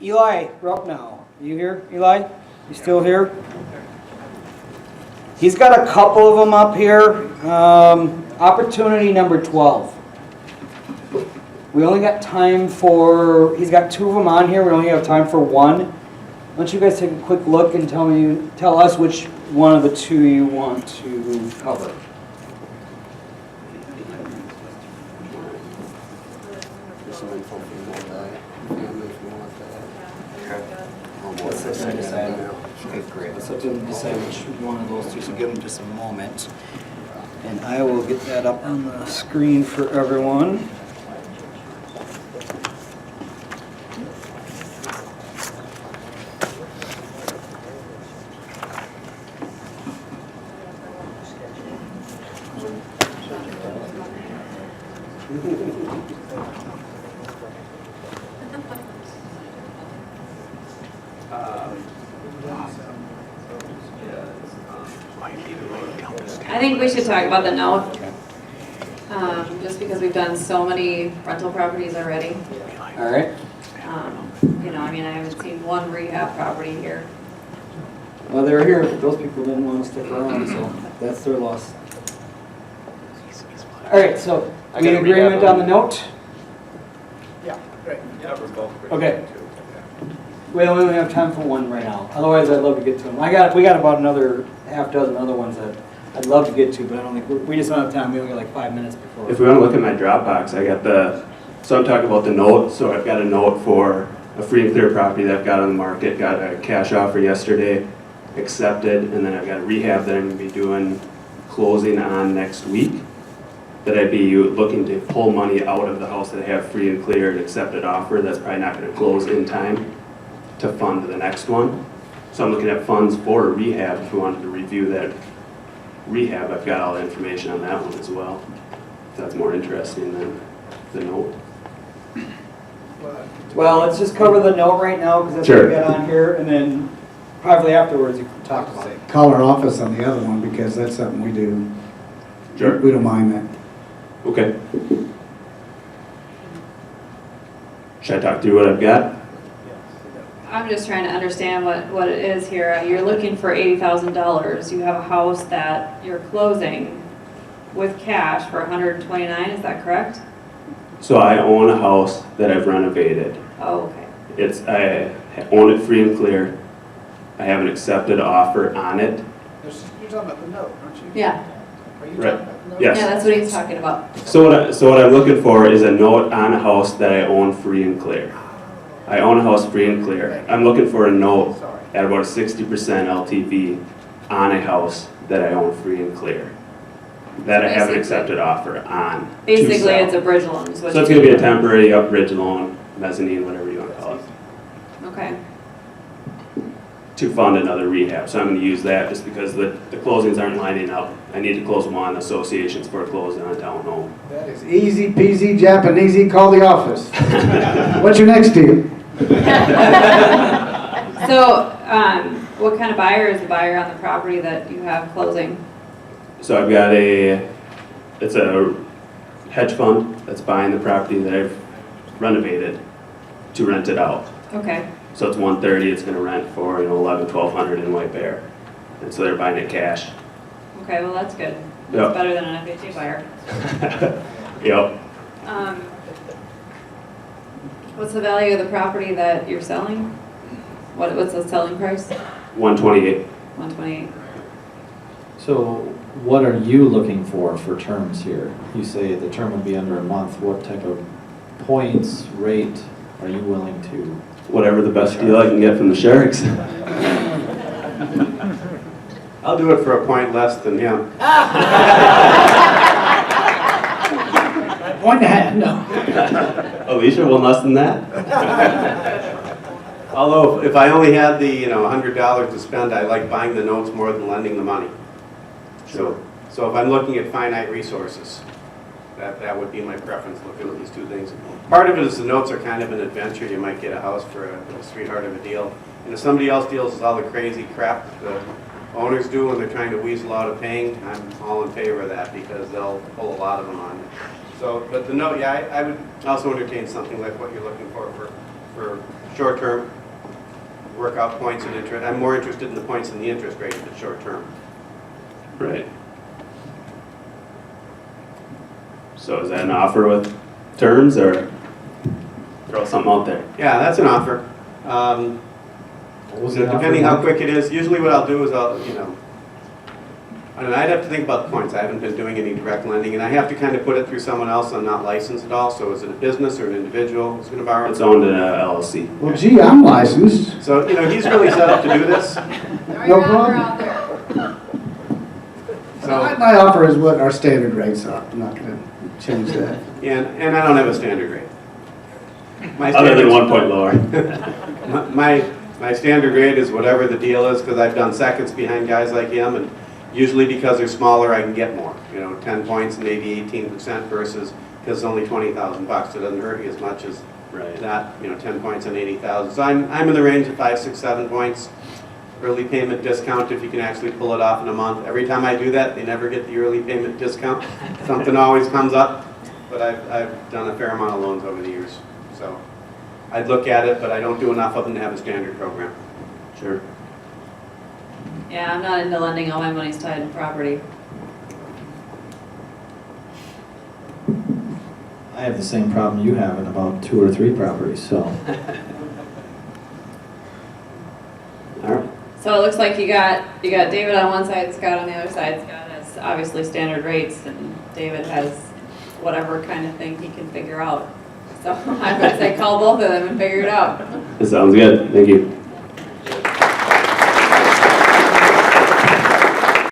Eli Rucknow, you here, Eli? You still here? He's got a couple of them up here. Opportunity number 12. We only got time for, he's got 2 of them on here, we only have time for 1. Why don't you guys take a quick look and tell us which one of the 2 you want to cover. Okay, great. Let's let them decide which one of those 2, so give them just a moment. And I will get that up on the screen for everyone. I think we should talk about the note, just because we've done so many rental properties already. All right. You know, I mean, I haven't seen one rehab property here. Well, they're here, but those people didn't want to stick around, so that's their loss. All right, so we in agreement on the note? Yeah, great. Yeah, we're both. Okay. We only have time for 1 right now. Otherwise, I'd love to get to them. We got about another half dozen other ones that I'd love to get to, but I don't think we just don't have time. We only got like 5 minutes before. If we want to look at my Dropbox, I got so I'm talking about the note. So I've got a note for a free and clear property that I've got on the market. Got a cash offer yesterday, accepted, and then I've got a rehab that I'm going to be doing closing on next week. That I'd be looking to pull money out of the house that I have free and clear and accepted offer. That's probably not going to close in time to fund the next one. So I'm looking at funds for a rehab. If we wanted to review that rehab, I've got all the information on that one as well. If that's more interesting than the note. Well, let's just cover the note right now because that's what we got on here, and then probably afterwards you can talk about it. Call our office on the other one because that's something we do. Sure. We don't mind that. Okay. Should I talk through what I've got? I'm just trying to understand what it is here. You're looking for $80,000. You have a house that you're closing with cash for $129, is that correct? So I own a house that I've renovated. Oh, okay. I own it free and clear. I have an accepted offer on it. You're talking about the note, aren't you? Yeah. Are you Right. talking about the note? Yes. Yeah, that's what he's talking about. So what I'm looking for is a note on a house that I own free and clear. I own a house free and clear. I'm looking for a note Sorry. at about a 60% LTV on a house that I own free and clear. That I have an Basically- accepted offer on. to Basically, sell. it's a bridge loan. Is what So it's you going to be a do. temporary bridge loan, mezzanine, whatever you want to call it, Okay. to fund another rehab. So I'm going to use that just because the closings aren't lining up. I need to close one associations for a closing on a townhome. That is easy peasy Japanesey, call the office. What's your next deal? So, what kind of buyer is the buyer on the property that you have closing? So I've got it's a hedge fund that's buying the property that I've renovated to rent it out. Okay. So it's 130, it's going to rent for 1,100 in White Bear. And so they're buying it cash. Okay, well, that's good. That's Yep. better than an FHA buyer. Yep. What's the value of the property that you're selling? What's the selling price? 128. 128. So what are you looking for terms here? You say the term would be under a month. What type of points, rate are you willing to? Whatever the best deal I can get from the Sharks. I'll do it for a point less than him. Point and a half, no. Alicia, one less than that? Although, if I only had the $100 to spend, I like buying the notes more than lending the money. So if I'm looking at finite resources, that would be my preference, looking at these 2 things. Part of it is the notes are kind of an adventure. You might get a house for a sweetheart of a deal. And if somebody else deals with all the crazy crap the owners do when they're trying to weasel out of paying, I'm all in favor of that because they'll pull a lot of them on you. So, but the note, yeah, I would also entertain something like what you're looking for for short term, work out points and interest. I'm more interested in the points and the interest rate if it's short term. Right. So is that an offer with terms, or throw something out there? Yeah, that's an offer. What was the offer Depending how now? quick it is, usually what I'll do is I'd have to think about the points. I haven't been doing any direct lending, and I have to kind of put it through someone else. I'm not licensed at all, so is it a business or an individual who's going to borrow? It's owned in a LLC. Well, gee, I'm licensed. So, he's really set up to do this. No problem. So, My offer is what our standard rates are. I'm not gonna change that. and I don't have a standard rate. My Other than standard- 1 point lower. My standard rate is whatever the deal is, because I've done seconds behind guys like him, and usually because they're smaller, I can get more. 10 points, maybe 18% versus, because it's only 20,000 bucks, it doesn't hurt you as much as Right. that, 10 points and 80,000. So I'm in the range of 5, 6, 7 points. Early payment discount if you can actually pull it off in a month. Every time I do that, they never get the early payment discount. Something always comes up, but I've done a fair amount of loans over the years. So I'd look at it, but I don't do enough of them to have a standard program. Sure. Yeah, I'm not into lending, all my money's tied in property. I have the same problem you have in about 2 or 3 properties, so. All right. So it looks like you got David on one side, Scott on the other side. Scott has obviously standard rates, and David has whatever kind of thing he can figure out. So I would say call both of them and figure it out. That sounds good. Thank you.